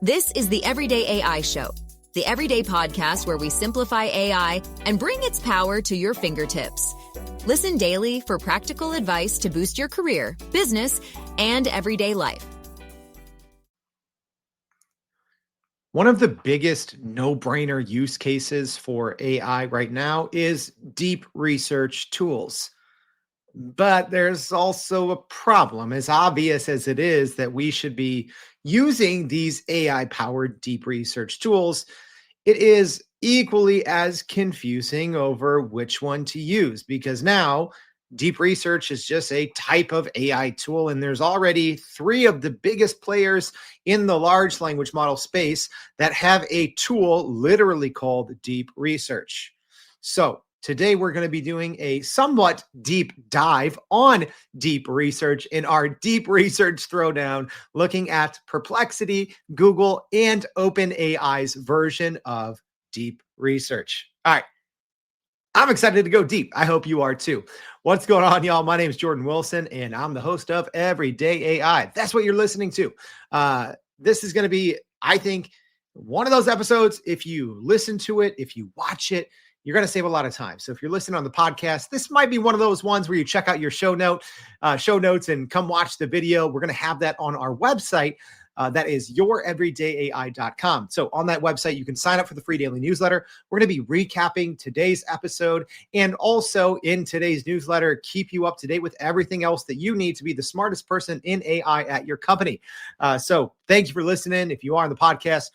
This is the Everyday AI Show, the everyday podcast where we simplify AI and bring its power to your fingertips. Listen daily for practical advice to boost your career, business, and everyday life. One of the biggest no-brainer use cases for AI right now is deep research tools. But there's also a problem, as obvious as it is that we should be using these AI-powered deep research tools. It is equally as confusing over which one to use, because now deep research is just a type of AI tool, and there's already three of the biggest players in the large language model space that have a tool literally called deep research. So today we're going to be doing a somewhat deep dive on deep research in our deep research throwdown, looking at Perplexity, Google, and OpenAI's version of deep research. All right. I'm excited to go deep. I hope you are too. What's going on, y'all? My name is Jordan Wilson, and I'm the host of Everyday AI. That's what you're listening to. This is going to be, I think, one of those episodes. If you listen to it, if you watch it, you're going to save a lot of time. So if you're listening on the podcast, this might be one of those ones where you check out your show notes and come watch the video. We're going to have that on our website. That is youreverydayai.com. So on that website, you can sign up for the free daily newsletter. We're going to be recapping today's episode, and also in today's newsletter, keep you up to date with everything else that you need to be the smartest person in AI at your company. So thank you for listening. If you are on the podcast,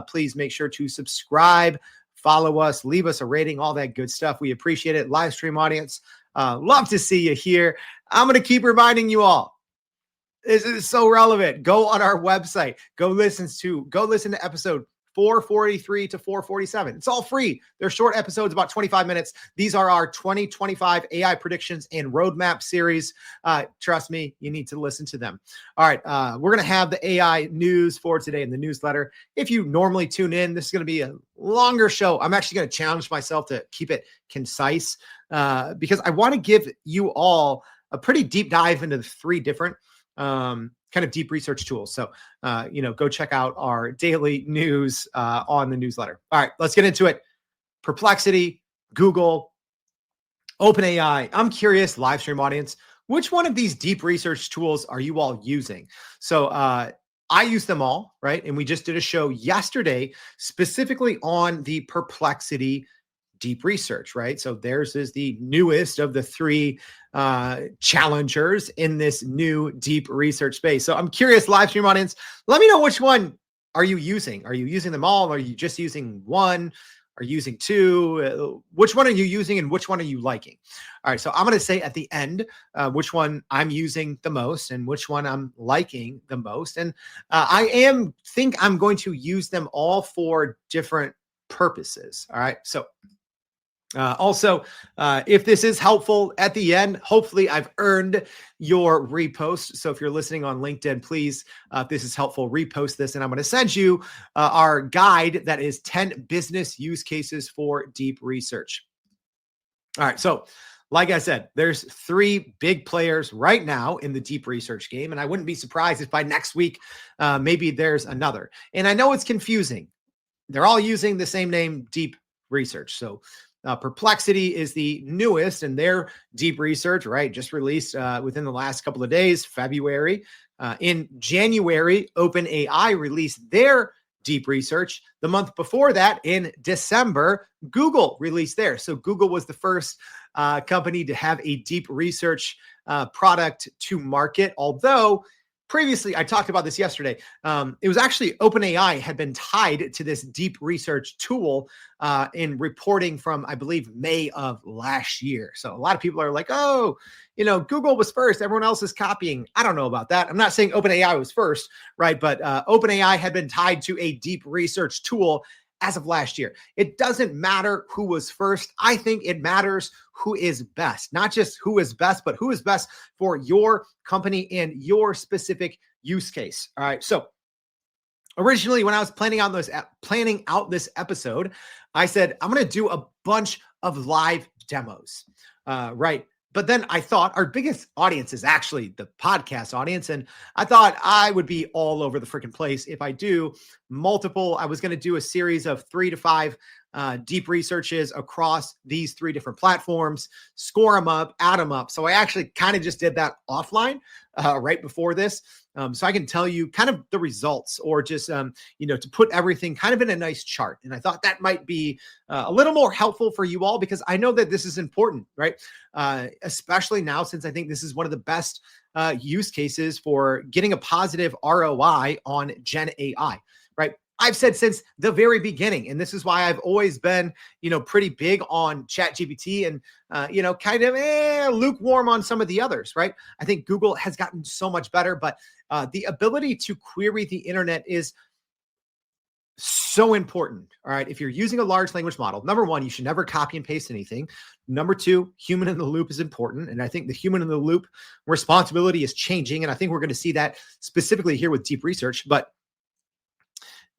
please make sure to subscribe, follow us, leave us a rating, all that good stuff. We appreciate it. Live stream audience, love to see you here. I'm going to keep reminding you all, this is so relevant. Go on our website. Go listen to episode 443 to 447. It's all free. They're short episodes, about 25 minutes. These are our 2025 AI predictions and roadmap series. Trust me, you need to listen to them. All right. We're going to have the AI news for today in the newsletter. If you normally tune in, this is going to be a longer show. I'm actually going to challenge myself to keep it concise because I want to give you all a pretty deep dive into the three different kind of deep research tools. So, go check out our daily news on the newsletter. All right, let's get into it. Perplexity, Google, OpenAI. I'm curious, live stream audience, which one of these deep research tools are you all using? So, I use them all, right? And we just did a show yesterday specifically on the Perplexity deep research, right? So theirs is the newest of the three challengers in this new deep research space. So I'm curious, live stream audience, let me know, which one are you using? Are you using them all? Are you just using one? Are you using two? Which one are you using and which one are you liking? All right, so I'm going to say at the end which one I'm using the most and which one I'm liking the most. And I think I'm going to use them all for different purposes. All right, so also, if this is helpful at the end, hopefully I've earned your repost. So if you're listening on LinkedIn, please, if this is helpful, repost this. And I'm going to send you our guide that is 10 business use cases for deep research. All right. So like I said, there's three big players right now in the deep research game. And I wouldn't be surprised if by next week, maybe there's another. And I know it's confusing. They're all using the same name, deep research. So Perplexity is the newest, and their deep research, right, just released within the last couple of days, February. In January, OpenAI released their deep research. The month before that, in December, Google released theirs. So Google was the first company to have a deep research product to market, although previously, I talked about this yesterday. It was actually OpenAI had been tied to this deep research tool in reporting from, I believe, May of last year. So a lot of people are like, oh, Google was first. Everyone else is copying. I don't know about that. I'm not saying OpenAI was first, right? But OpenAI had been tied to a deep research tool as of last year. It doesn't matter who was first. I think it matters who is best, not just who is best, but who is best for your company and your specific use case. All right. So originally, when I was planning out this episode, I said, I'm going to do a bunch of live demos, right? But then I thought our biggest audience is actually the podcast audience. And I thought I would be all over the freaking place if I do multiple. I was going to do a series of 3 to 5 deep researches across these 3 different platforms, score them up, add them up. So I actually kind of just did that offline right before this. So I can tell you kind of the results, or just, to put everything kind of in a nice chart. And I thought that might be a little more helpful for you all, because I know that this is important, right? Especially now, since I think this is one of the best use cases for getting a positive ROI on Gen AI, right? I've said since the very beginning, and this is why I've always been, pretty big on ChatGPT and, kind of lukewarm on some of the others, right? I think Google has gotten so much better, but the ability to query the internet is so important. All right. If you're using a large language model, number one, you should never copy and paste anything. Number two, human in the loop is important. And I think the human in the loop responsibility is changing. And I think we're going to see that specifically here with deep research. But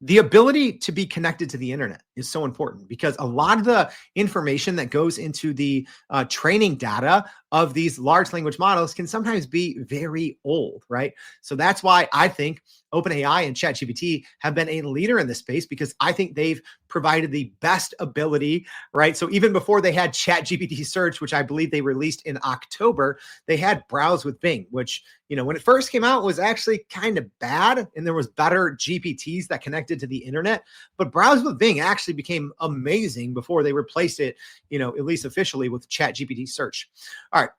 the ability to be connected to the internet is so important, because a lot of the information that goes into the training data of these large language models can sometimes be very old, right? So that's why I think OpenAI and ChatGPT have been a leader in this space, because I think they've provided the best ability, right? So even before they had ChatGPT search, which I believe they released in October, they had Browse with Bing, which, when it first came out was actually kind of bad, and there was better GPTs that connected to the internet. But Browse with Bing actually became amazing before they replaced it, at least officially, with ChatGPT search. All right.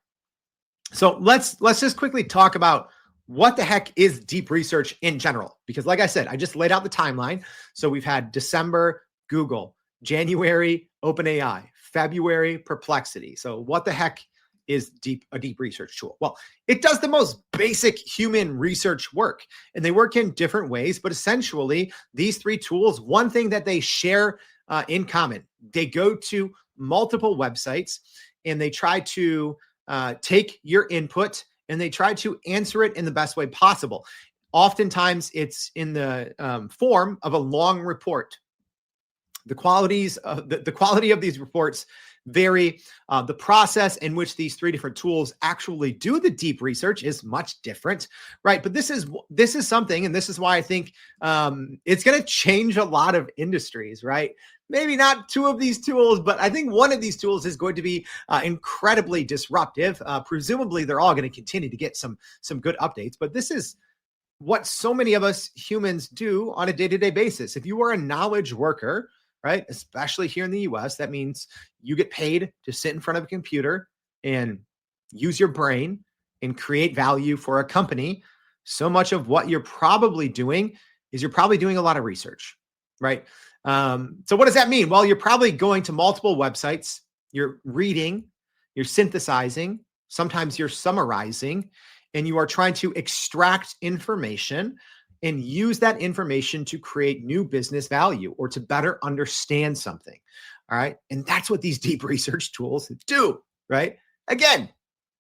So let's just quickly talk about what the heck is deep research in general, because like I said, I just laid out the timeline. So we've had December, Google, January, OpenAI, February, Perplexity. So what the heck is a deep research tool? Well, it does the most basic human research work, and they work in different ways. But essentially, these 3 tools, one thing that they share in common, they go to multiple websites and they try to take your input and they try to answer it in the best way possible. Oftentimes, it's in the form of a long report. The qualities of the quality of these reports vary. The process in which these 3 different tools actually do the deep research is much different, right? But this is something, and this is why I think it's going to change a lot of industries, right? Maybe not 2 of these tools, but I think one of these tools is going to be incredibly disruptive. Presumably, they're all going to continue to get some good updates. But this is what so many of us humans do on a day-to-day basis. If you are a knowledge worker, right, especially here in the US, that means you get paid to sit in front of a computer and use your brain and create value for a company. So much of what you're probably doing is you're probably doing a lot of research, right? So what does that mean? Well, you're probably going to multiple websites, you're reading, you're synthesizing, sometimes you're summarizing, and you are trying to extract information and use that information to create new business value or to better understand something. All right. And that's what these deep research tools do, right? Again,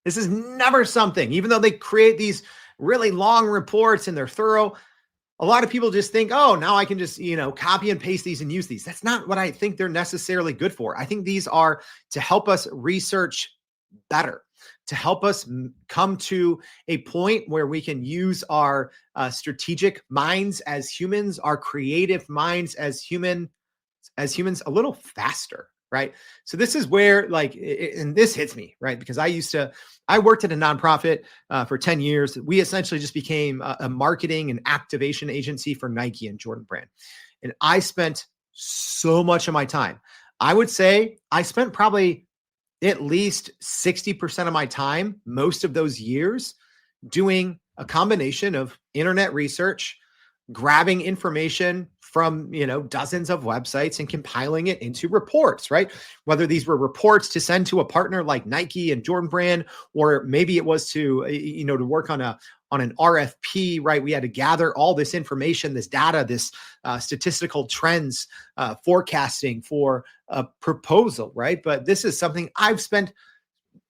this is never something, even though they create these really long reports and they're thorough, a lot of people just think, oh, now I can just, copy and paste these and use these. That's not what I think they're necessarily good for. I think these are to help us research better, to help us come to a point where we can use our strategic minds as humans, our creative minds as humans a little faster, right? So this is where and this hits me, right? Because I worked at a nonprofit for 10 years. We essentially just became a marketing and activation agency for Nike and Jordan brand. And I spent so much of my time. I would say I spent probably at least 60% of my time, most of those years, doing a combination of internet research, grabbing information from, dozens of websites and compiling it into reports, right? Whether these were reports to send to a partner like Nike and Jordan brand, or maybe it was to, to work on an RFP, right? We had to gather all this information, this data, this statistical trends, forecasting for a proposal, right? But this is something I've spent,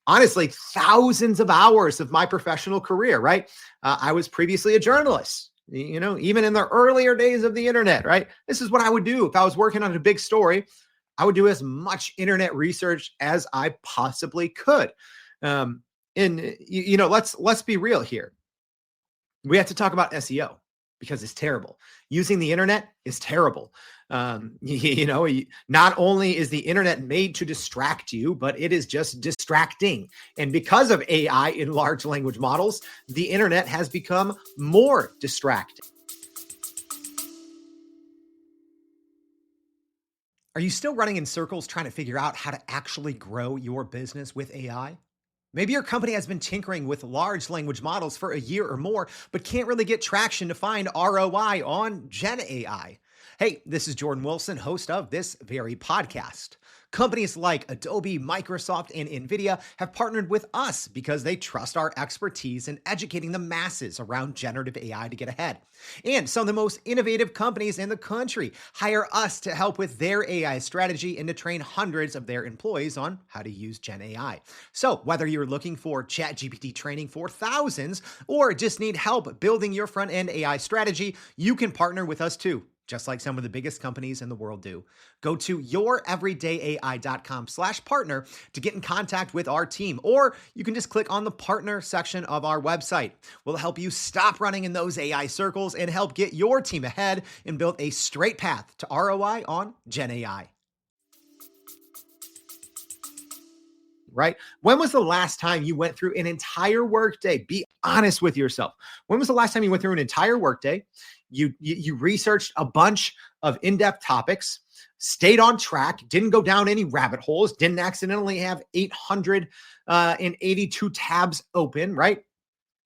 honestly, thousands of hours of my professional career, right? I was previously a journalist, even in the earlier days of the internet, right? This is what I would do if I was working on a big story. I would do as much internet research as I possibly could. Um, and let's be real here. We have to talk about SEO because it's terrible. Using the internet is terrible. Not only is the internet made to distract you, but it is just distracting. And because of AI in large language models, the internet has become more distracting. Are you still running in circles trying to figure out how to actually grow your business with AI? Maybe your company has been tinkering with large language models for a year or more, but can't really get traction to find ROI on Gen AI. Hey, this is Jordan Wilson, host of this very podcast. Companies like Adobe, Microsoft, and NVIDIA have partnered with us because they trust our expertise in educating the masses around generative AI to get ahead. And some of the most innovative companies in the country hire us to help with their AI strategy and to train hundreds of their employees on how to use Gen AI. So whether you're looking for ChatGPT training for thousands or just need help building your front-end AI strategy, you can partner with us too, just like some of the biggest companies in the world do. Go to youreverydayai.com/partner to get in contact with our team, or you can just click on the partner section of our website. We'll help you stop running in those AI circles and help get your team ahead and build a straight path to ROI on Gen AI. Right? When was the last time you went through an entire workday? Be honest with yourself. When was the last time you went through an entire workday? You researched a bunch of in-depth topics, stayed on track, didn't go down any rabbit holes, didn't accidentally have 882 tabs open, right?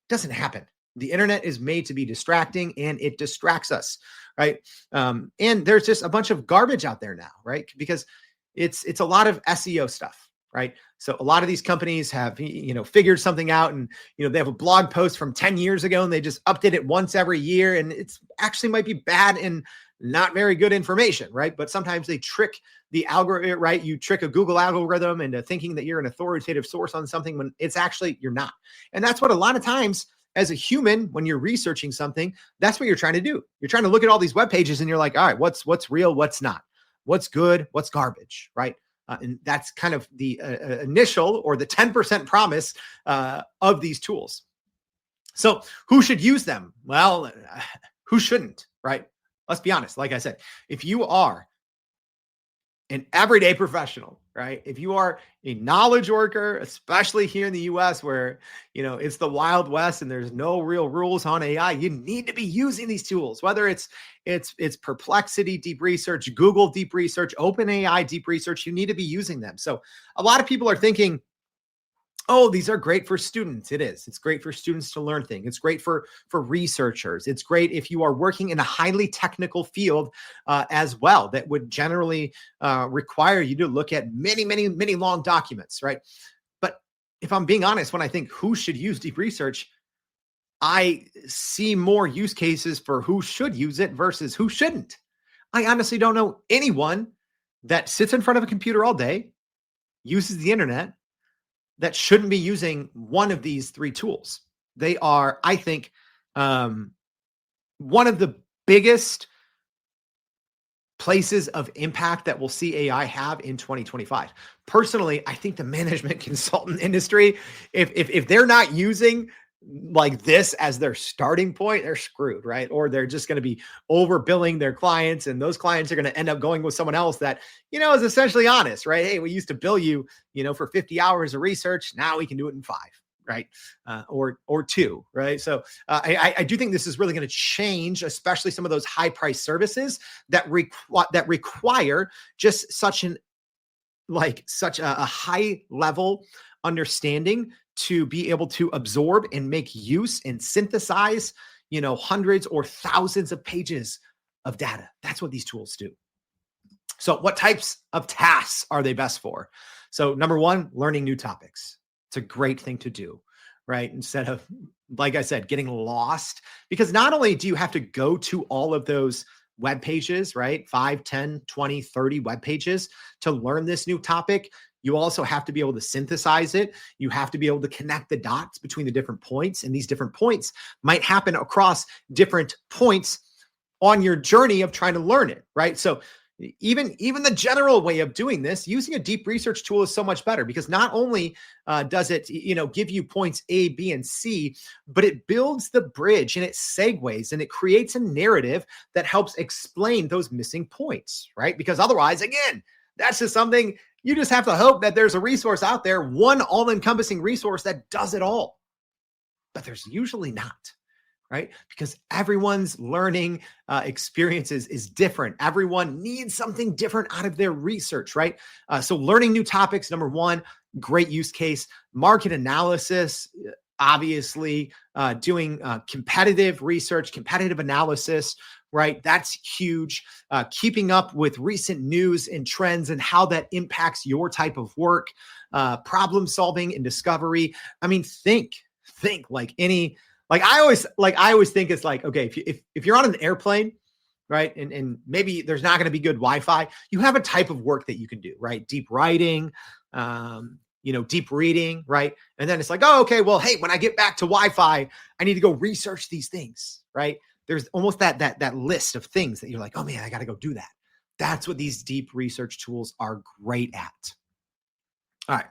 Doesn't happen. The internet is made to be distracting and it distracts us, right? And there's just a bunch of garbage out there now, right? Because it's a lot of SEO stuff. Right. So a lot of these companies have, figured something out and, they have a blog post from 10 years ago and they just update it once every year. And it's actually might be bad and not very good information. Right. But sometimes they trick the algorithm, right? You trick a Google algorithm into thinking that you're an authoritative source on something when it's actually you're not. And that's what a lot of times as a human, when you're researching something, that's what you're trying to do. You're trying to look at all these web pages and you're like, all right, what's real? What's not? What's good? What's garbage? Right. And that's kind of the initial or the 10% promise of these tools. So who should use them? Well, who shouldn't, right? Let's be honest. Like I said, if you are an everyday professional, right? If you are a knowledge worker, especially here in the US where, it's the Wild West and there's no real rules on AI, you need to be using these tools, whether it's Perplexity deep research, Google deep research, OpenAI deep research, you need to be using them. So a lot of people are thinking, oh, these are great for students. It is. It's great for students to learn things. It's great for researchers. It's great if you are working in a highly technical field as well that would generally require you to look at many, many, many long documents, right? But if I'm being honest, when I think who should use deep research, I see more use cases for who should use it versus who shouldn't. I honestly don't know anyone that sits in front of a computer all day, uses the internet, that shouldn't be using one of these three tools. They are, I think, one of the biggest places of impact that we'll see AI have in 2025. Personally, I think the management consultant industry, if they're not using like this as their starting point, they're screwed, right? Or they're just going to be overbilling their clients, and those clients are going to end up going with someone else that, is essentially honest, right? Hey, we used to bill you, for 50 hours of research. Now we can do it in 5, right? Or 2, right? So I do think this is really going to change, especially some of those high price services that require just such a high level understanding to be able to absorb and make use and synthesize, hundreds or thousands of pages of data. That's what these tools do. So what types of tasks are they best for? So number one, learning new topics. It's a great thing to do, right? Instead of, like I said, getting lost, because not only do you have to go to all of those web pages, right? 5, 10, 20, 30 web pages to learn this new topic. You also have to be able to synthesize it. You have to be able to connect the dots between the different points. And these different points might happen across different points on your journey of trying to learn it, right? So, Even the general way of doing this, using a deep research tool is so much better because not only does it, give you points A, B, and C, but it builds the bridge and it segues and it creates a narrative that helps explain those missing points, right? Because otherwise, again, that's just something you just have to hope that there's a resource out there, one all-encompassing resource that does it all. But there's usually not. Right? Because everyone's learning experiences is different. Everyone needs something different out of their research, right? So learning new topics, number one, great use case. Market analysis, obviously, doing competitive research, competitive analysis, right? That's huge. Keeping up with recent news and trends and how that impacts your type of work, problem solving and discovery. I mean, think like any. I always think it's like, okay, if you're on an airplane, right, and maybe there's not going to be good Wi-Fi, you have a type of work that you can do, right? Deep writing, deep reading, right? And then it's like, oh, okay, well, hey, when I get back to Wi-Fi, I need to go research these things, right? There's almost that list of things that you're like, oh man, I got to go do that. That's what these deep research tools are great at. All right.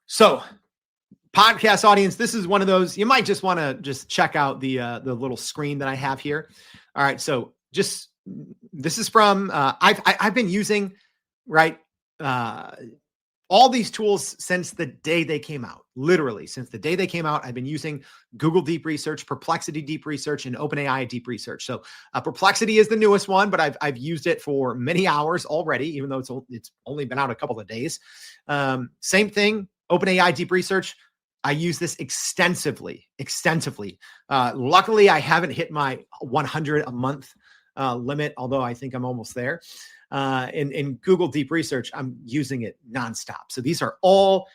So, podcast audience, this is one of those, you might just want to just check out the little screen that I have here. All right. So this is from, I've been using, right. All these tools since the day they came out, literally since the day they came out, I've been using Google Deep Research, Perplexity Deep Research, and OpenAI Deep Research. So Perplexity is the newest one, but I've used it for many hours already, even though it's only been out a couple of days. Same thing, OpenAI Deep Research. I use this extensively. Luckily, I haven't hit my 100 a month limit, although I think I'm almost there. In Google Deep Research, I'm using it nonstop. So these are all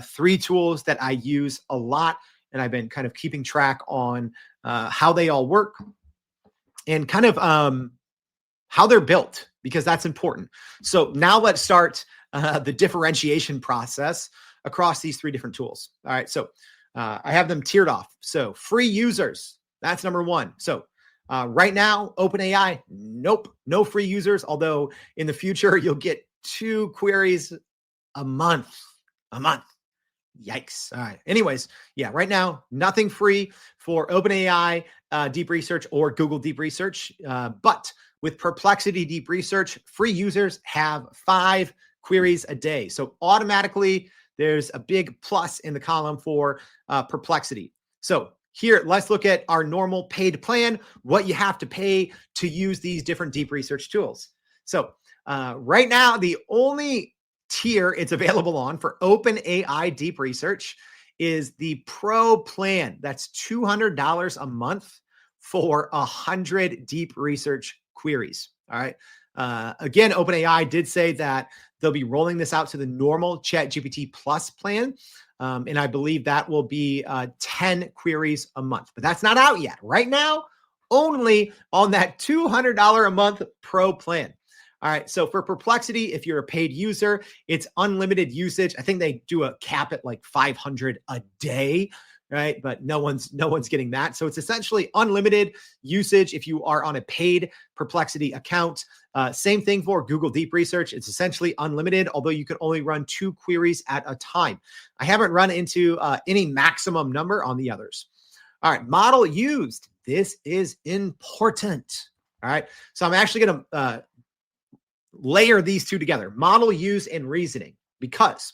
three tools that I use a lot, and I've been kind of keeping track on how they all work and kind of how they're built, because that's important. So now let's start the differentiation process across these three different tools. All right. So I have them tiered off. So free users, that's number one. So right now, OpenAI, nope, no free users. Although in the future, you'll get 2 queries a month. Yikes. All right. Anyways, yeah, right now, nothing free for OpenAI Deep Research or Google Deep Research. But with Perplexity Deep Research, free users have 5 queries a day. So automatically, there's a big plus in the column for Perplexity. So here, let's look at our normal paid plan, what you have to pay to use these different deep research tools. So right now, the only tier it's available on for OpenAI Deep Research is the Pro plan. That's $200 a month for 100 deep research queries. All right. Again, OpenAI did say that they'll be rolling this out to the normal ChatGPT Plus plan. And I believe that will be 10 queries a month, but that's not out yet. Right now, only on that $200 a month Pro plan. All right. So for Perplexity, if you're a paid user, it's unlimited usage. I think they do a cap at like 500 a day. Right. But no one's getting that. So it's essentially unlimited usage if you are on a paid Perplexity account. Same thing for Google Deep Research. It's essentially unlimited, although you can only run 2 queries at a time. I haven't run into any maximum number on the others. All right. Model used. This is important. All right. So I'm actually going to layer these two together, model use and reasoning, because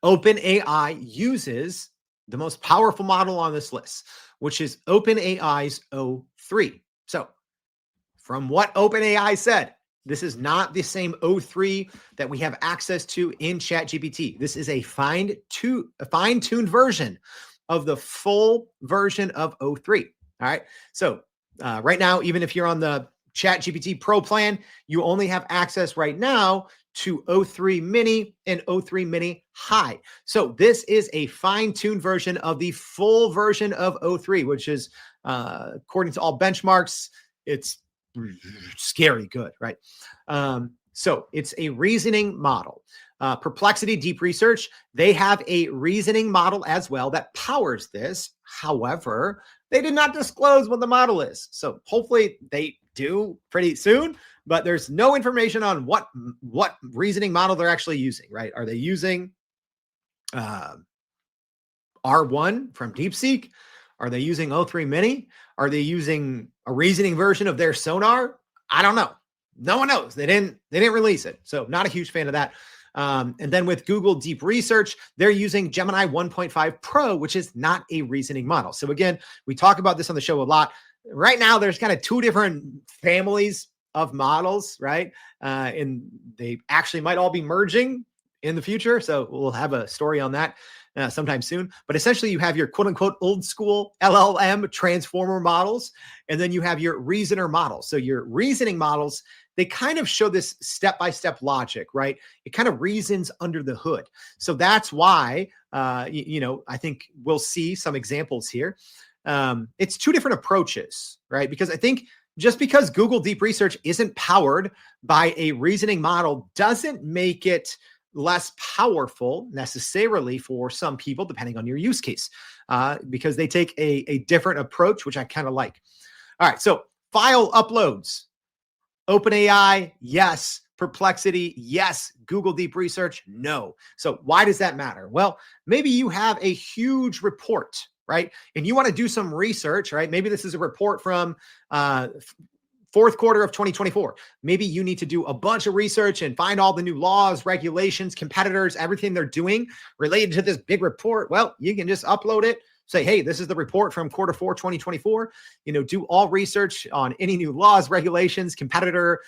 OpenAI uses the most powerful model on this list, which is OpenAI's O3. So from what OpenAI said, this is not the same O3 that we have access to in ChatGPT. This is a fine-tuned version of the full version of O3. All right. So right now, even if you're on the ChatGPT Pro plan, you only have access right now to O3 Mini and O3 Mini High. So this is a fine-tuned version of the full version of O3, which is, according to all benchmarks, it's scary good, right? So it's a reasoning model. Perplexity Deep Research, they have a reasoning model as well that powers this. However, they did not disclose what the model is. So hopefully they due pretty soon, but there's no information on what reasoning model they're actually using, right? Are they using uh, R1 from DeepSeek? Are they using O3 Mini? Are they using a reasoning version of their sonar? I don't know. No one knows. They didn't release it. So not a huge fan of that. And then with Google Deep Research, they're using Gemini 1.5 Pro, which is not a reasoning model. So again, we talk about this on the show a lot. Right now, there's kind of two different families of models, right? And they actually might all be merging in the future. So we'll have a story on that sometime soon. But essentially, you have your quote unquote old school LLM transformer models, and then you have your reasoner models. So your reasoning models, they kind of show this step-by-step logic, right? It kind of reasons under the hood. So that's why, I think we'll see some examples here. It's two different approaches, right? Because I think just because Google Deep Research isn't powered by a reasoning model doesn't make it less powerful necessarily for some people, depending on your use case, because they take a different approach, which I kind of like. All right, so file uploads. OpenAI, yes. Perplexity, yes. Google Deep Research, no. So why does that matter? Well, maybe you have a huge report, right? And you want to do some research, right? Maybe this is a report from fourth quarter of 2024. Maybe you need to do a bunch of research and find all the new laws, regulations, competitors, everything they're doing related to this big report. Well, you can just upload it. Say, hey, this is the report from quarter four, 2024. Do all research on any new laws, regulations, competitor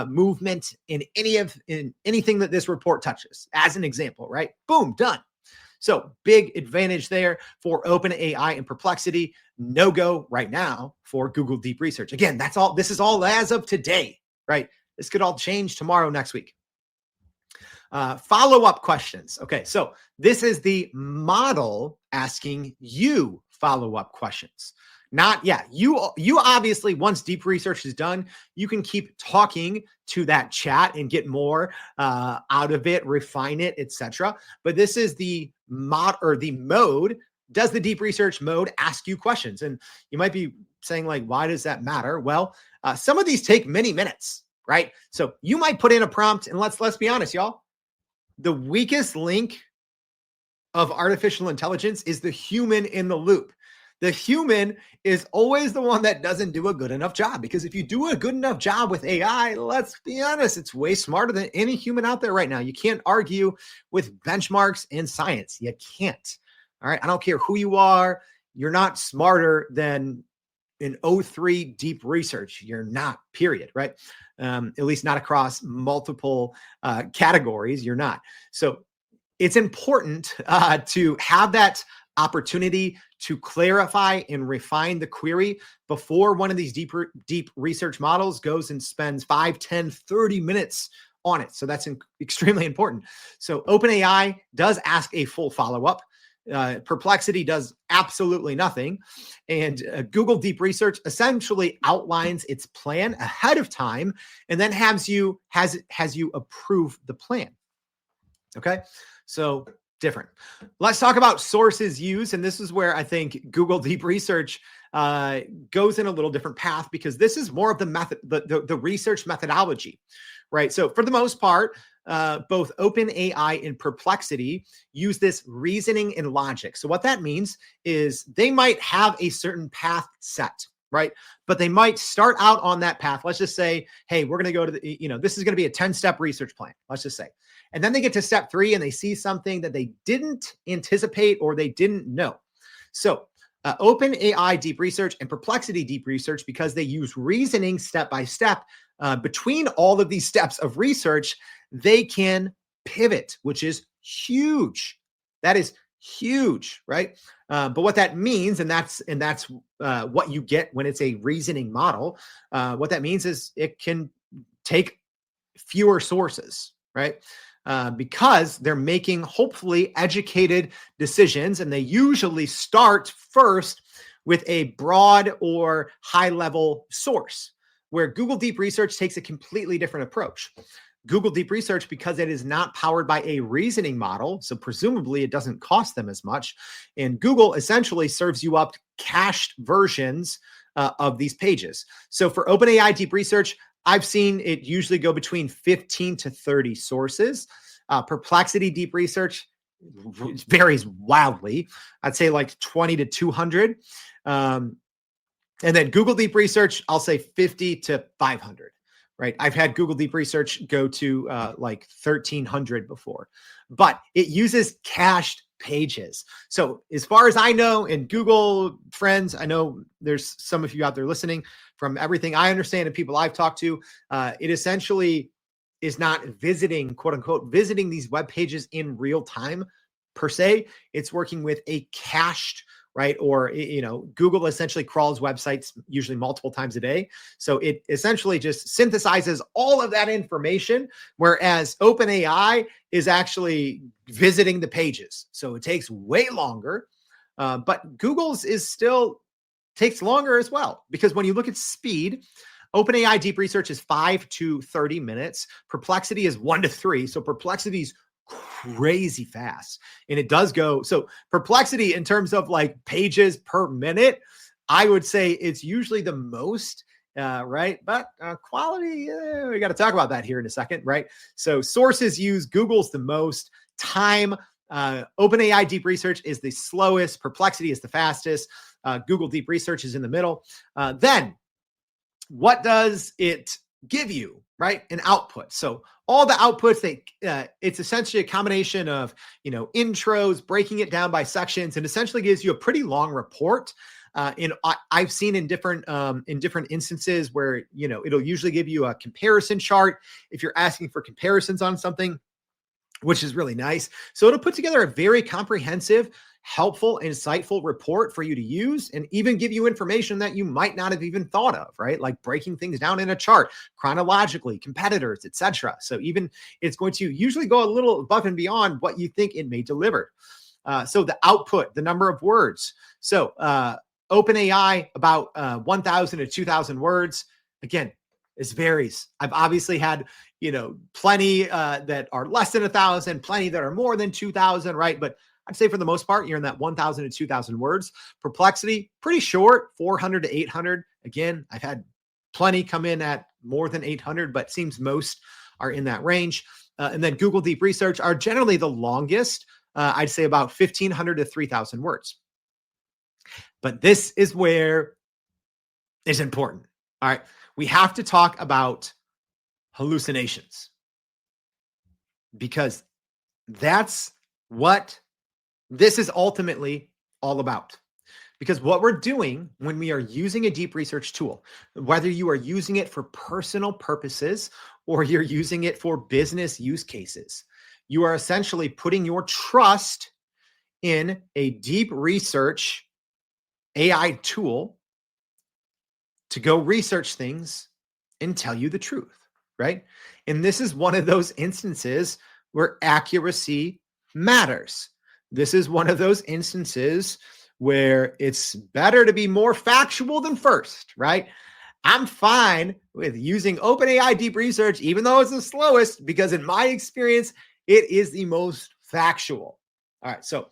movement in anything that this report touches, as an example, right? Boom, done. So big advantage there for OpenAI and Perplexity. No go right now for Google Deep Research. Again, that's all. This is all as of today, right? This could all change tomorrow, next week. Follow-up questions. Okay, so this is the model asking you follow-up questions. You obviously, once deep research is done, you can keep talking to that chat and get more out of it, refine it, etc. But this is the mode. Does the deep research mode ask you questions? And you might be saying, like, why does that matter? Well, some of these take many minutes, right? So you might put in a prompt, and let's be honest, y'all. The weakest link of artificial intelligence is the human in the loop. The human is always the one that doesn't do a good enough job, because if you do a good enough job with AI, let's be honest, it's way smarter than any human out there right now. You can't argue with benchmarks and science. You can't. All right. I don't care who you are. You're not smarter than in O3 deep research. You're not, period, right? At least not across multiple categories. You're not. So it's important to have that opportunity to clarify and refine the query before one of these deep research models goes and spends 5, 10, 30 minutes on it. So that's extremely important. So OpenAI does ask a full follow-up. Perplexity does absolutely nothing. And Google Deep Research essentially outlines its plan ahead of time and then has you approve the plan. Okay, so different. Let's talk about sources used. And this is where I think Google Deep Research goes in a little different path, because this is more of the method, the research methodology, right? So for the most part, both OpenAI and Perplexity use this reasoning and logic. So what that means is they might have a certain path set, right? But they might start out on that path. Let's just say, hey, we're going to go to this is going to be a 10-step research plan. Let's just say. And then they get to step 3 and they see something that they didn't anticipate or they didn't know. So OpenAI Deep Research and Perplexity Deep Research, because they use reasoning step by step between all of these steps of research, they can pivot, which is huge. That is huge, right? But what that means, and that's what you get when it's a reasoning model. What that means is it can take fewer sources, right? Because they're making hopefully educated decisions, and they usually start first with a broad or high level source, where Google Deep Research takes a completely different approach. Google Deep Research, because it is not powered by a reasoning model, so presumably it doesn't cost them as much, and Google essentially serves you up cached versions of these pages. So for OpenAI deep research, I've seen it usually go between 15 to 30 sources. Perplexity deep research varies wildly. I'd say like 20 to 200. And then Google deep research, I'll say 50 to 500. Right. I've had Google Deep Research go to like 1,300 before, but it uses cached pages. So as far as I know, and Google friends, I know there's some of you out there listening, from everything I understand and people I've talked to, it essentially is not visiting, quote unquote, visiting these web pages in real time per se. It's working with a cached, right? Or, Google essentially crawls websites usually multiple times a day. So it essentially just synthesizes all of that information, whereas OpenAI is actually visiting the pages. So it takes way longer, but Google's is still takes longer as well, because when you look at speed, OpenAI deep research is 5 to 30 minutes. Perplexity is 1 to 3. So Perplexity's crazy fast. And it does go. So Perplexity, in terms of like pages per minute, I would say it's usually the most, right? But quality, we got to talk about that here in a second, right? So sources use Google's the most. Time, OpenAI deep research is the slowest. Perplexity is the fastest. Google deep research is in the middle. Then what does it give you, right? An output. So all the outputs, it's essentially a combination of, intros, breaking it down by sections, and essentially gives you a pretty long report. I've seen in different instances where, it'll usually give you a comparison chart if you're asking for comparisons on something, which is really nice. So it'll put together a very comprehensive, helpful, insightful report for you to use, and even give you information that you might not have even thought of, right? Like breaking things down in a chart chronologically, competitors, etc. So even it's going to usually go a little above and beyond what you think it may deliver. So the output, the number of words. So OpenAI, about 1,000 to 2,000 words. Again, this varies. I've obviously had, plenty that are less than 1,000, plenty that are more than 2,000, right? But I'd say for the most part, you're in that 1,000 to 2,000 words. Perplexity, pretty short, 400 to 800. Again, I've had plenty come in at more than 800, but seems most are in that range. And then Google Deep Research are generally the longest. I'd say about 1,500 to 3,000 words. But this is where it's important. All right. We have to talk about hallucinations, because that's what this is ultimately all about. Because what we're doing when we are using a deep research tool, whether you are using it for personal purposes or you're using it for business use cases, you are essentially putting your trust in a deep research AI tool to go research things and tell you the truth, right? And this is one of those instances where accuracy matters. This is one of those instances where it's better to be more factual than first, right? I'm fine with using OpenAI deep research, even though it's the slowest, because in my experience, it is the most factual. All right, so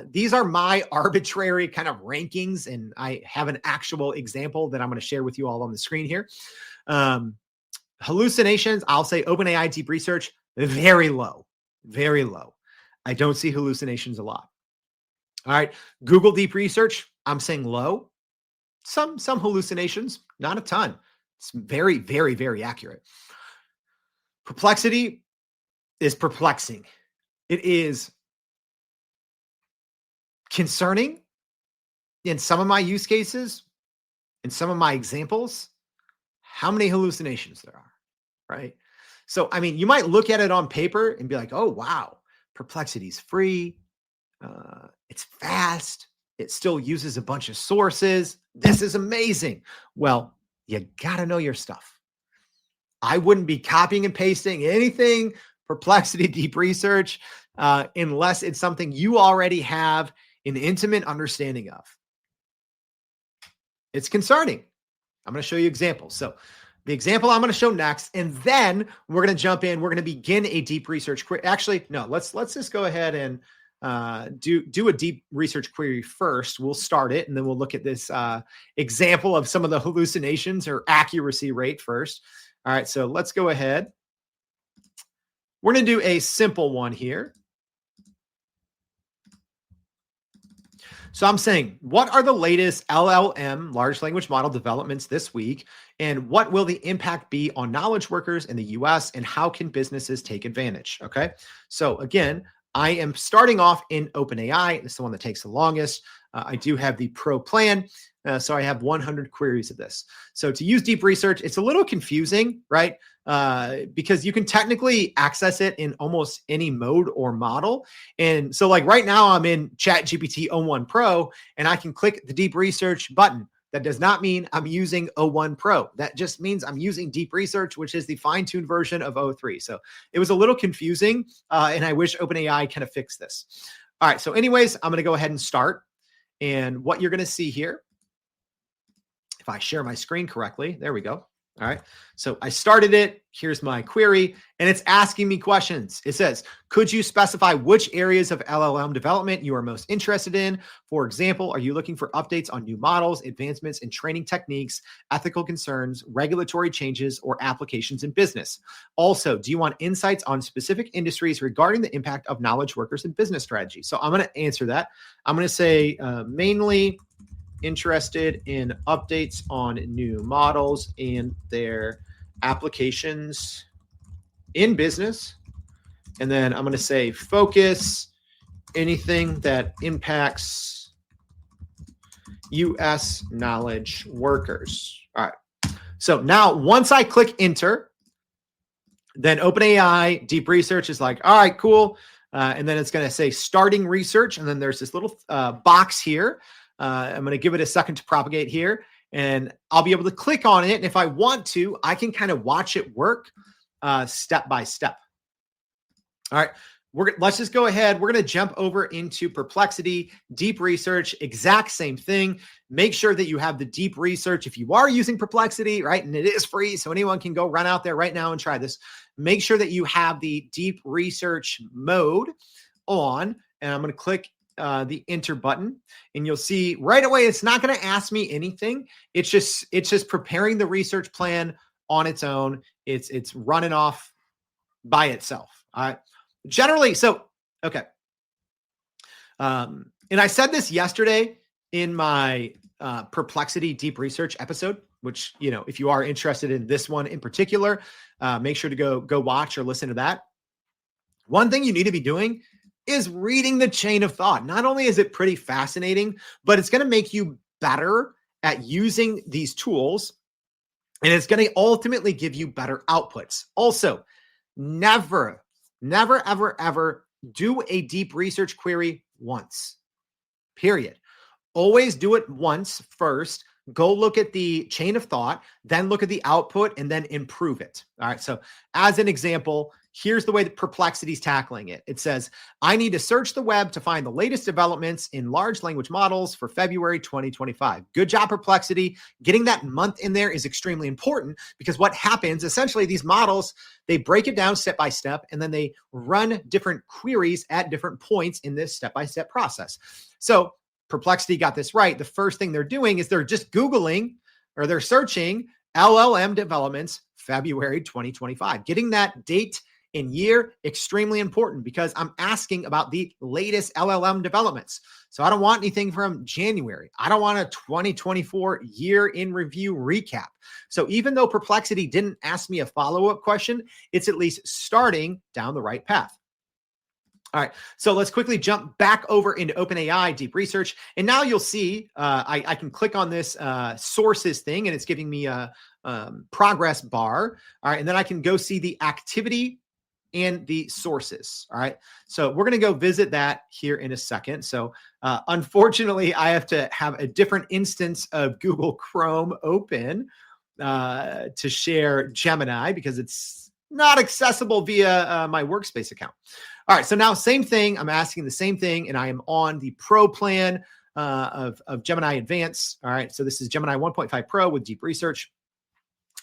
these are my arbitrary kind of rankings, and I have an actual example that I'm going to share with you all on the screen here. Hallucinations, I'll say OpenAI deep research, very low, very low. I don't see hallucinations a lot. All right, Google deep research, I'm saying low. Some hallucinations, not a ton. It's very, very, very accurate. Perplexity is perplexing. It is concerning in some of my use cases, in some of my examples, how many hallucinations there are, right? So, I mean, you might look at it on paper and be like, oh, wow, Perplexity's free. It's fast. It still uses a bunch of sources. This is amazing. Well, you got to know your stuff. I wouldn't be copying and pasting anything Perplexity deep research unless it's something you already have an intimate understanding of. It's concerning. I'm going to show you examples. So the example I'm going to show next, and then we're going to jump in. We're going to begin a deep research. Actually, no, let's just go ahead and do a deep research query first. We'll start it, and then we'll look at this example of some of the hallucinations or accuracy rate first. All right, so let's go ahead. We're going to do a simple one here. So I'm saying, what are the latest LLM, large language model developments this week? And what will the impact be on knowledge workers in the US? And how can businesses take advantage? Okay. So again, I am starting off in OpenAI. This is the one that takes the longest. I do have the pro plan. So I have 100 queries of this. So to use deep research, it's a little confusing, right? Because you can technically access it in almost any mode or model. And so like right now I'm in ChatGPT o1 Pro and I can click the deep research button. That does not mean I'm using o1 Pro. That just means I'm using deep research, which is the fine-tuned version of o3. So it was a little confusing, and I wish OpenAI kind of fixed this. All right, so anyways, I'm going to go ahead and start. And what you're going to see here, if I share my screen correctly, there we go. All right. So I started it. Here's my query, and it's asking me questions. It says, could you specify which areas of LLM development you are most interested in? For example, are you looking for updates on new models, advancements in training techniques, ethical concerns, regulatory changes, or applications in business? Also, do you want insights on specific industries regarding the impact of knowledge workers in business strategy? So I'm going to answer that. I'm going to say mainly interested in updates on new models and their applications in business. And then I'm going to say focus anything that impacts US knowledge workers. All right. So now once I click enter, then OpenAI deep research is like, all right, cool. And then it's going to say starting research. And then there's this little box here. I'm going to give it a second to propagate here, and I'll be able to click on it. And if I want to, I can kind of watch it work step by step. All right, let's just go ahead. We're going to jump over into Perplexity, deep research, exact same thing. Make sure that you have the deep research if you are using Perplexity, right? And it is free, so anyone can go run out there right now and try this. Make sure that you have the deep research mode on, and I'm going to click the enter button, and you'll see right away it's not going to ask me anything. It's just preparing the research plan on its own. It's running off by itself. All right. Generally, so okay. And I said this yesterday in my Perplexity deep research episode, which, you know, if you are interested in this one in particular, make sure to go watch or listen to that. One thing you need to be doing is reading the chain of thought. Not only is it pretty fascinating, but it's going to make you better at using these tools, and it's going to ultimately give you better outputs. Also, never, ever, ever do a deep research query once, period. Always do it once first. Go look at the chain of thought, then look at the output, and then improve it. All right. So as an example, here's the way that Perplexity is tackling it. It says, I need to search the web to find the latest developments in large language models for February 2025. Good job, Perplexity. Getting that month in there is extremely important, because what happens, essentially, these models, they break it down step by step, and then they run different queries at different points in this step-by-step process. So Perplexity got this right. The first thing they're doing is they're just Googling, or they're searching LLM developments February 2025. Getting that date and year, extremely important, because I'm asking about the latest LLM developments. So I don't want anything from January. I don't want a 2024 year in review recap. So even though Perplexity didn't ask me a follow-up question, it's at least starting down the right path. All right, so let's quickly jump back over into OpenAI deep research. And now you'll see I can click on this sources thing, and it's giving me a progress bar. All right, and then I can go see the activity and the sources. All right, so we're going to go visit that here in a second. So unfortunately, I have to have a different instance of Google Chrome open to share Gemini, because it's not accessible via my workspace account. All right, so now same thing. I'm asking the same thing, and I am on the Pro plan of Gemini Advanced. All right, so this is Gemini 1.5 Pro with deep research.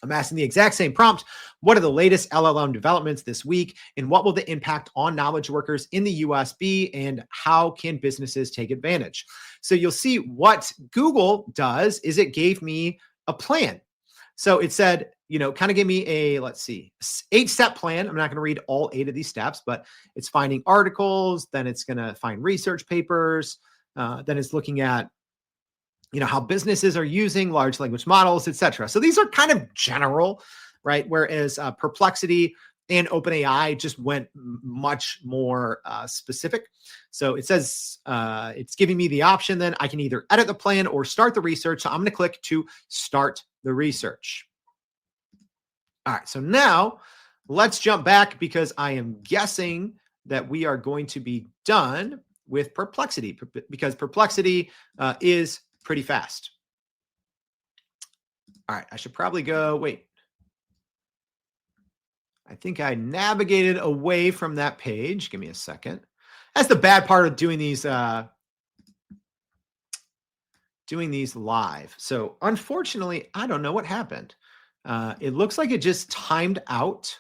I'm asking the exact same prompt. What are the latest LLM developments this week? And what will the impact on knowledge workers in the US be? And how can businesses take advantage? So you'll see what Google does is it gave me a plan. So it said, kind of give me a, let's see, 8-step plan. I'm not going to read all 8 of these steps, but it's finding articles. Then it's going to find research papers. Then it's looking at how businesses are using large language models, et cetera. So these are kind of general, right? Whereas Perplexity and OpenAI just went much more specific. So it says it's giving me the option, then I can either edit the plan or start the research. So I'm going to click to start the research. All right, so now let's jump back because I am guessing that we are going to be done with Perplexity because Perplexity is pretty fast. All right, I should probably go, wait. I think I navigated away from that page. Give me a second. That's the bad part of doing these live. So unfortunately, I don't know what happened. It looks like it just timed out.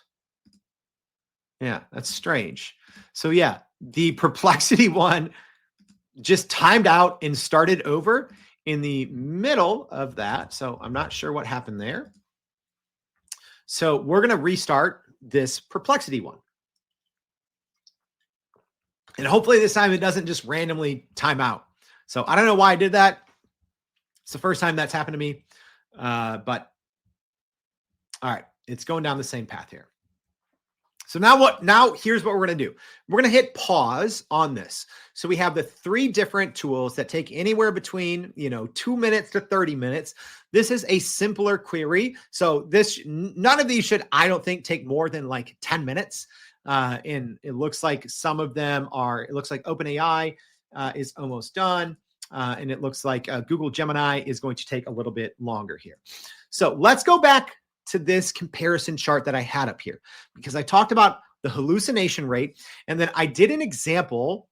Yeah, that's strange. So yeah, the Perplexity one just timed out and started over in the middle of that. So I'm not sure what happened there. So we're going to restart this Perplexity one. And hopefully this time it doesn't just randomly time out. So I don't know why I did that. It's the first time that's happened to me. But all right, it's going down the same path here. So now here's what we're going to do. We're going to hit pause on this. So we have the 3 different tools that take anywhere between, 2 minutes to 30 minutes. This is a simpler query. So none of these should, I don't think, take more than like 10 minutes. And it looks like some of them are, it looks like OpenAI is almost done. And it looks like Google Gemini is going to take a little bit longer here. So let's go back to this comparison chart that I had up here, because I talked about the hallucination rate, and then I did an example,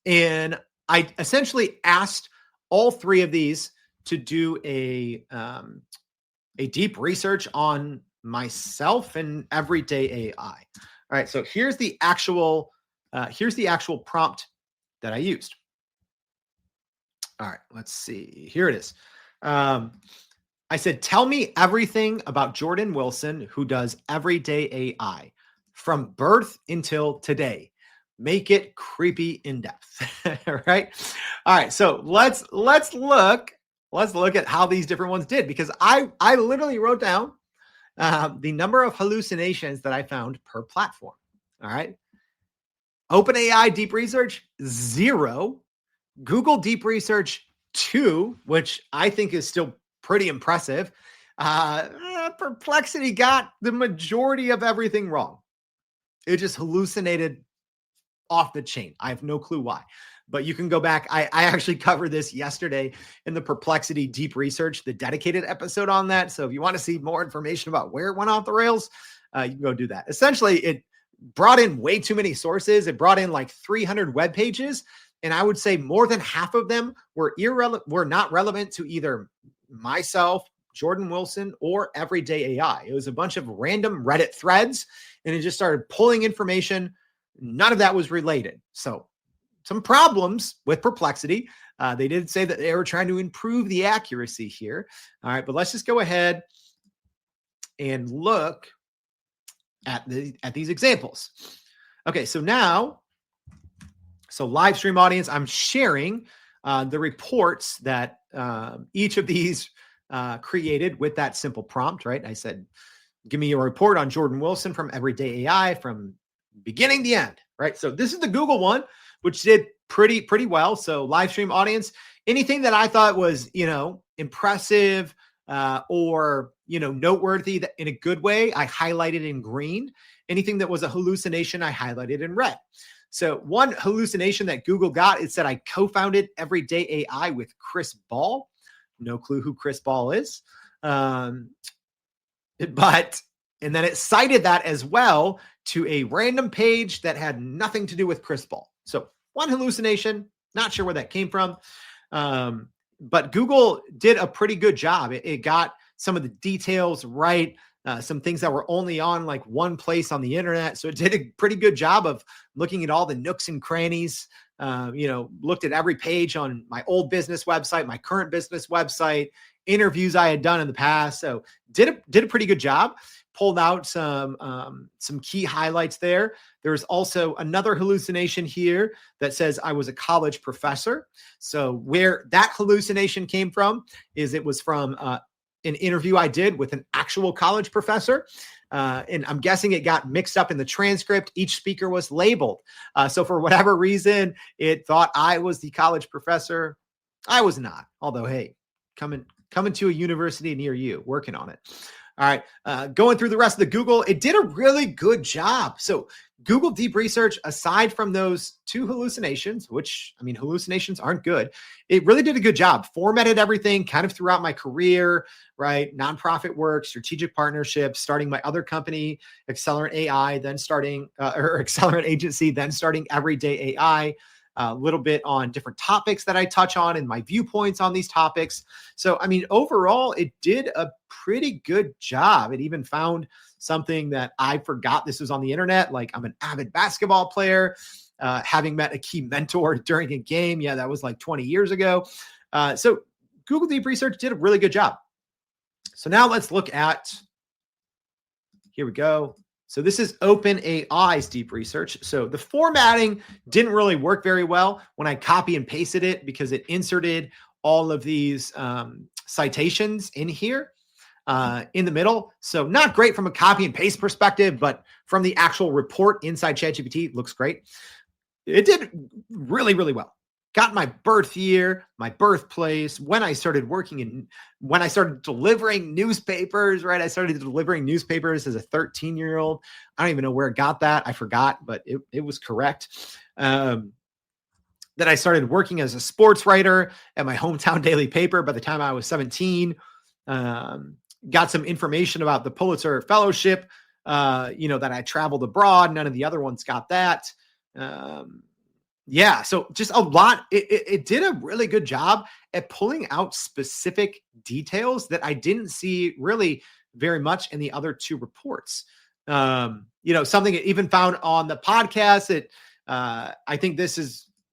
and I essentially asked all 3 of these to do a deep research on myself and everyday AI. All right, so here's the actual prompt that I used. All right, let's see. Here it is. I said, tell me everything about Jordan Wilson, who does everyday AI from birth until today. Make it creepy in depth. Right? All right. So let's look at how these different ones did, because I literally wrote down the number of hallucinations that I found per platform. All right. OpenAI deep research, 0. Google deep research, 2, which I think is still pretty impressive. Perplexity got the majority of everything wrong. It just hallucinated off the chain. I have no clue why, but you can go back. I actually covered this yesterday in the Perplexity deep research, the dedicated episode on that. So if you want to see more information about where it went off the rails, you can go do that. Essentially, it brought in way too many sources. It brought in like 300 web pages. And I would say more than half of them were not relevant to either myself, Jordan Wilson, or everyday AI. It was a bunch of random Reddit threads, and it just started pulling information. None of that was related. So some problems with Perplexity. They did say that they were trying to improve the accuracy here. All right, but let's just go ahead and look at these examples. Okay, so now, live stream audience, I'm sharing the reports that each of these created with that simple prompt, right? I said, give me a report on Jordan Wilson from everyday AI from beginning to end, right? So this is the Google one, which did pretty well. So live stream audience, anything that I thought was, impressive or, noteworthy in a good way, I highlighted in green. Anything that was a hallucination, I highlighted in red. So one hallucination that Google got, it said I co-founded Everyday AI with Chris Ball. No clue who Chris Ball is. And then it cited that as well to a random page that had nothing to do with Chris Ball. So one hallucination, not sure where that came from. But Google did a pretty good job. It got some of the details right, some things that were only on like one place on the internet. So it did a pretty good job of looking at all the nooks and crannies. Looked at every page on my old business website, my current business website, interviews I had done in the past. So did a pretty good job. Pulled out some key highlights there. There's also another hallucination here that says I was a college professor. So where that hallucination came from is it was from an interview I did with an actual college professor. And I'm guessing it got mixed up in the transcript. Each speaker was labeled. So for whatever reason, it thought I was the college professor. I was not. Although, hey, coming to a university near you, working on it. All right, going through the rest of the Google, it did a really good job. So Google Deep Research, aside from those two hallucinations, which, I mean, hallucinations aren't good, it really did a good job. Formatted everything kind of throughout my career, right? Nonprofit work, strategic partnerships, starting my other company, Accelerant AI, then starting, or Accelerant Agency, then starting Everyday AI. A little bit on different topics that I touch on and my viewpoints on these topics. So, I mean, overall, it did a pretty good job. It even found something that I forgot this was on the internet. Like, I'm an avid basketball player, having met a key mentor during a game. Yeah, that was like 20 years ago. So Google Deep Research did a really good job. So now let's look at, here we go. So this is OpenAI's deep research. So the formatting didn't really work very well when I copy and pasted it because it inserted all of these citations in here in the middle. So not great from a copy and paste perspective, but from the actual report inside ChatGPT, it looks great. It did really, really well. Got my birth year, my birthplace, when I started working in, when I started delivering newspapers, right? I started delivering newspapers as a 13-year-old. I don't even know where I got that. I forgot, but it was correct. Then I started working as a sports writer at my hometown daily paper by the time I was 17. Got some information about the Pulitzer Fellowship, that I traveled abroad. None of the other ones got that. Yeah, so just a lot. It did a really good job at pulling out specific details that I didn't see really very much in the other two reports. Something it even found on the podcast. I think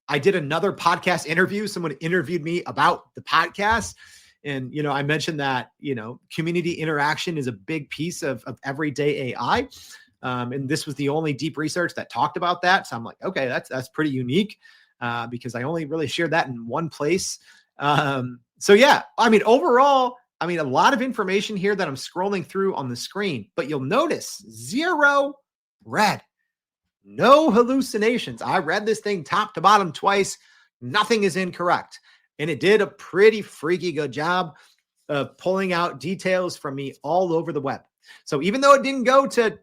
I did another podcast interview. Someone interviewed me about the podcast. And, I mentioned that, community interaction is a big piece of everyday AI. And this was the only deep research that talked about that. So I'm like, okay, that's pretty unique because I only really shared that in one place. So yeah, I mean, overall, a lot of information here that I'm scrolling through on the screen, but you'll notice 0 red, no hallucinations. I read this thing top to bottom twice. Nothing is incorrect. And it did a pretty freaky good job of pulling out details from me all over the web. So even though it didn't go to,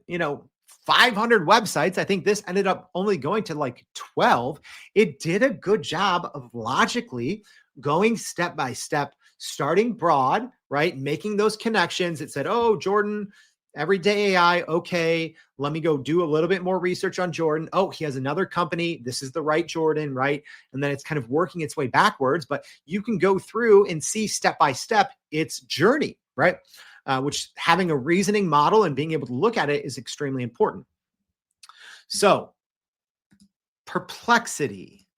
500 websites, I think this ended up only going to like 12. It did a good job of logically going step by step, starting broad, right? Making those connections. It said, oh, Jordan, Everyday AI. Okay, let me go do a little bit more research on Jordan. Oh, he has another company. This is the right Jordan, right? And then it's kind of working its way backwards, but you can go through and see step by step its journey, right? Which having a reasoning model and being able to look at it is extremely important. So Perplexity.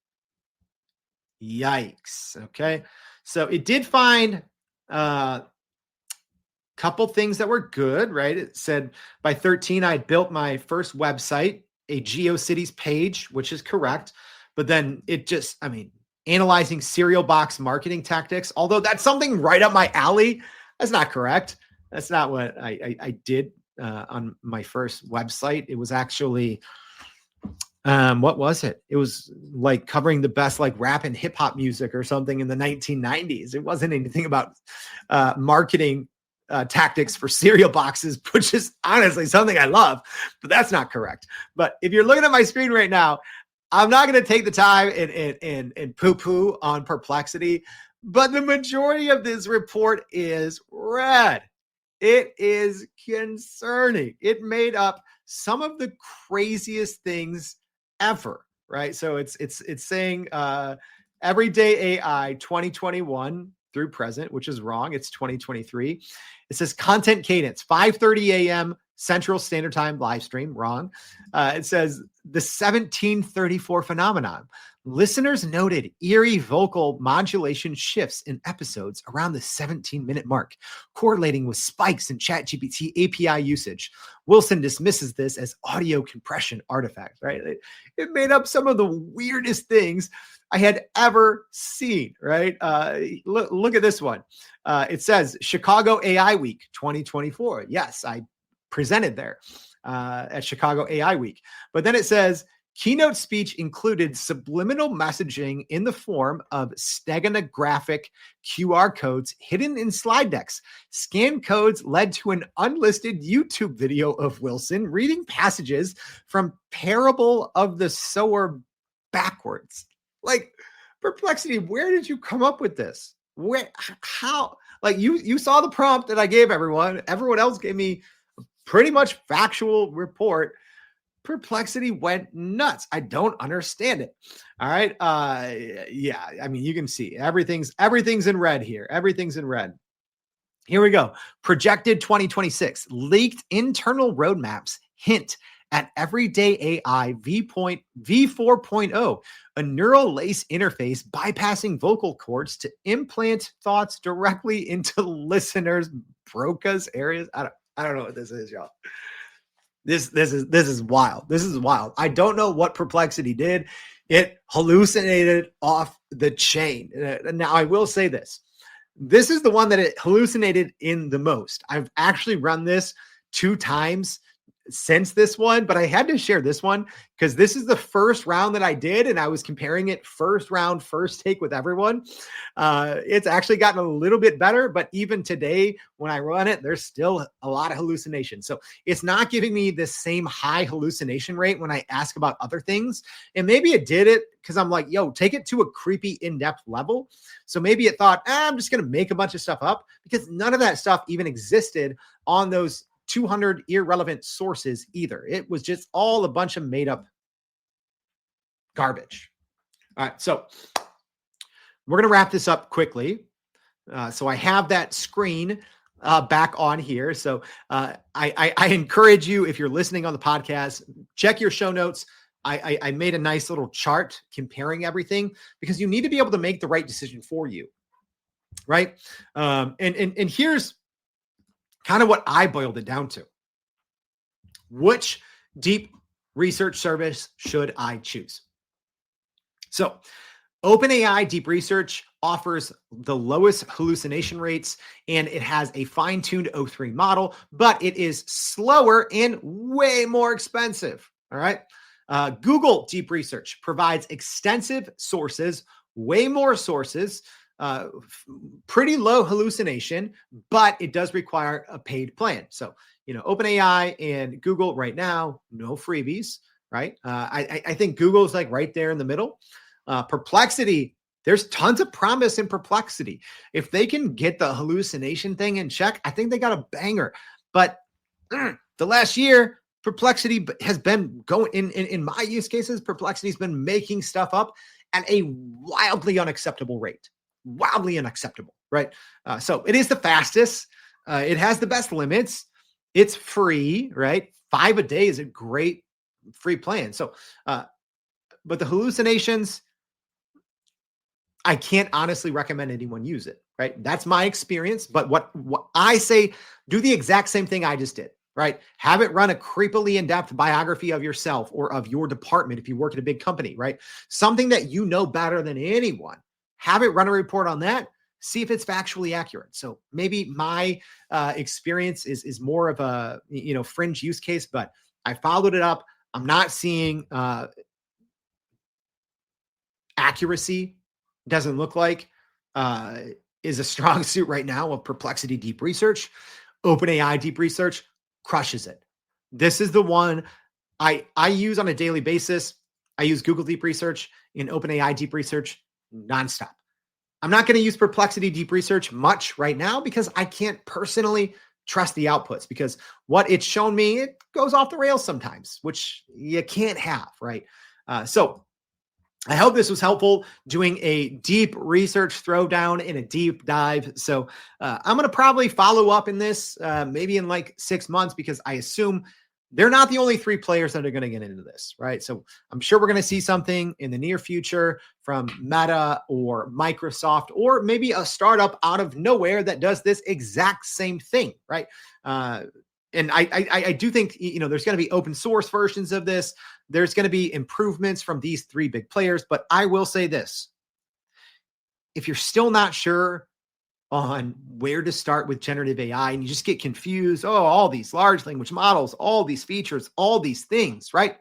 Yikes. Okay. So it did find couple things that were good, right? It said by 13, I had built my first website, a GeoCities page, which is correct. But then it just, analyzing cereal box marketing tactics, although that's something right up my alley. That's not correct. That's not what I did on my first website. It was actually, what was it? It was like covering the best like rap and hip hop music or something in the 1990s. It wasn't anything about marketing tactics for cereal boxes, which is honestly something I love, but that's not correct. But if you're looking at my screen right now, I'm not going to take the time and poo-poo on Perplexity, but the majority of this report is red. It is concerning. It made up some of the craziest things ever, right? So it's saying Everyday AI 2021 through present, which is wrong. It's 2023. It says content cadence, 5:30 a.m. Central Standard Time live stream. Wrong. It says the 1734 phenomenon. Listeners noted eerie vocal modulation shifts in episodes around the 17-minute mark, correlating with spikes in ChatGPT API usage. Wilson dismisses this as audio compression artifacts, right? It made up some of the weirdest things I had ever seen, right? Look at this one. It says Chicago AI Week 2024. Yes, I presented there at Chicago AI Week. But then it says, keynote speech included subliminal messaging in the form of steganographic QR codes hidden in slide decks. Scanned codes led to an unlisted YouTube video of Wilson reading passages from Parable of the Sower backwards. Like, Perplexity, where did you come up with this? How? Like, you saw the prompt that I gave everyone. Everyone else gave me a pretty much factual report. Perplexity went nuts. I don't understand it. All right. Yeah. I mean, you can see everything's in red here. Everything's in red. Here we go. Projected 2026 leaked internal roadmaps hint at everyday AI v4.0, a neural lace interface bypassing vocal cords to implant thoughts directly into listeners' Broca's areas. I don't know what this is, y'all. This is wild. This is wild. I don't know what Perplexity did. It hallucinated off the chain. Now, I will say this. This is the one that it hallucinated in the most. I've actually run this 2 times since this one, but I had to share this one because this is the first round that I did, and I was comparing it first round, first take with everyone. It's actually gotten a little bit better, but even today when I run it, there's still a lot of hallucination. So it's not giving me the same high hallucination rate when I ask about other things. And maybe it did it because I'm like, yo, take it to a creepy in-depth level. So maybe it thought, I'm just going to make a bunch of stuff up, because none of that stuff even existed on those 200 irrelevant sources either. It was just all a bunch of made up garbage. All right. So we're going to wrap this up quickly. So I have that screen back on here. So I encourage you, if you're listening on the podcast, check your show notes. I made a nice little chart comparing everything, because you need to be able to make the right decision for you. Right. And here's kind of what I boiled it down to. Which deep research service should I choose? So OpenAI Deep Research offers the lowest hallucination rates, and it has a fine-tuned O3 model, but it is slower and way more expensive. All right. Google Deep Research provides extensive sources, way more sources, pretty low hallucination, but it does require a paid plan. So, OpenAI and Google right now, no freebies, right? I think Google's like right there in the middle. Perplexity, there's tons of promise in Perplexity. If they can get the hallucination thing in check, I think they got a banger. But the last year, Perplexity has been going in my use cases. Perplexity's been making stuff up at a wildly unacceptable rate. Wildly unacceptable, right? So it is the fastest. It has the best limits. It's free, right? 5 a day is a great free plan. So, but the hallucinations, I can't honestly recommend anyone use it, right? That's my experience. But what I say, do the exact same thing I just did, right? Have it run a creepily in-depth biography of yourself or of your department if you work at a big company, right? Something that you know better than anyone. Have it run a report on that. See if it's factually accurate. So maybe my experience is more of a fringe use case, but I followed it up. I'm not seeing accuracy. Doesn't look like is a strong suit right now of Perplexity Deep Research. OpenAI Deep Research crushes it. This is the one I use on a daily basis. I use Google Deep Research and OpenAI Deep Research nonstop. I'm not going to use Perplexity Deep Research much right now because I can't personally trust the outputs, because what it's shown me, it goes off the rails sometimes, which you can't have, right? So I hope this was helpful doing a deep research throwdown and a deep dive. So I'm going to probably follow up in this maybe in like 6 months, because I assume they're not the only three players that are going to get into this, right? So I'm sure we're going to see something in the near future from Meta or Microsoft, or maybe a startup out of nowhere that does this exact same thing, right? And I do think, there's going to be open source versions of this. There's going to be improvements from these three big players. But I will say this: if you're still not sure on where to start with generative AI and you just get confused, all these large language models, all these features, all these things, right?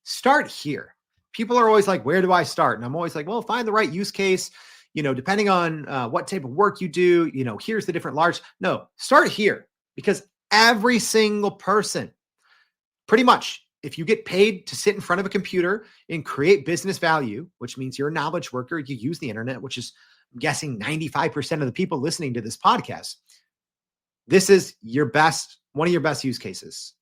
Start here. People are always like, where do I start? And I'm always like, well, find the right use case, depending on what type of work you do, here's the different large. No, start here, because every single person, pretty much, if you get paid to sit in front of a computer and create business value, which means you're a knowledge worker, you use the internet, which is, I'm guessing, 95% of the people listening to this podcast, this is one of your best use cases.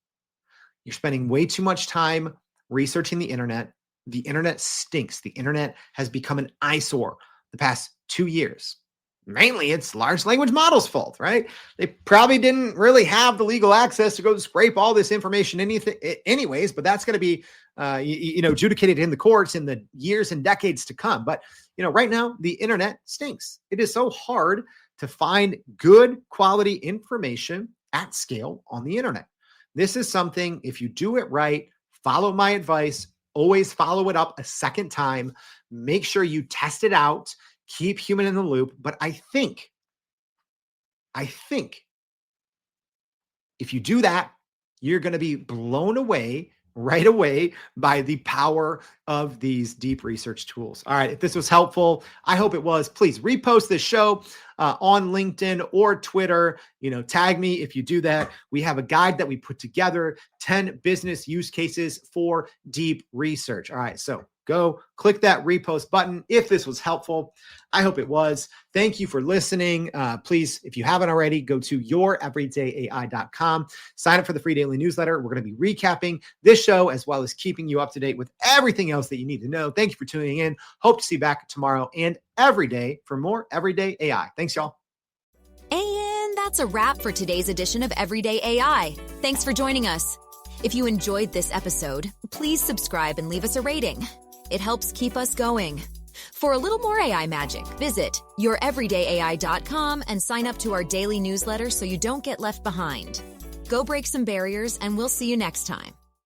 You're spending way too much time researching the internet. The internet stinks. The internet has become an eyesore the past 2 years. Mainly it's large language models' fault, right? They probably didn't really have the legal access to go scrape all this information anyways, but that's going to be adjudicated in the courts in the years and decades to come. But right now the internet stinks. It is so hard to find good quality information at scale on the internet. This is something, if you do it right, follow my advice, always follow it up a second time, make sure you test it out, keep human in the loop. But I think if you do that, you're going to be blown away right away by the power of these deep research tools. All right, if this was helpful, I hope it was. Please repost this show on LinkedIn or Twitter. Tag me if you do that. We have a guide that we put together, 10 business use cases for deep research. All right, so go click that repost button if this was helpful. I hope it was. Thank you for listening. Please, if you haven't already, go to youreverydayai.com. Sign up for the free daily newsletter. We're going to be recapping this show as well as keeping you up to date with everything else that you need to know. Thank you for tuning in. Hope to see you back tomorrow and every day for more Everyday AI. Thanks, y'all. And that's a wrap for today's edition of Everyday AI. Thanks for joining us. If you enjoyed this episode, please subscribe and leave us a rating. It helps keep us going. For a little more AI magic, visit youreverydayai.com and sign up to our daily newsletter so you don't get left behind. Go break some barriers, and we'll see you next time.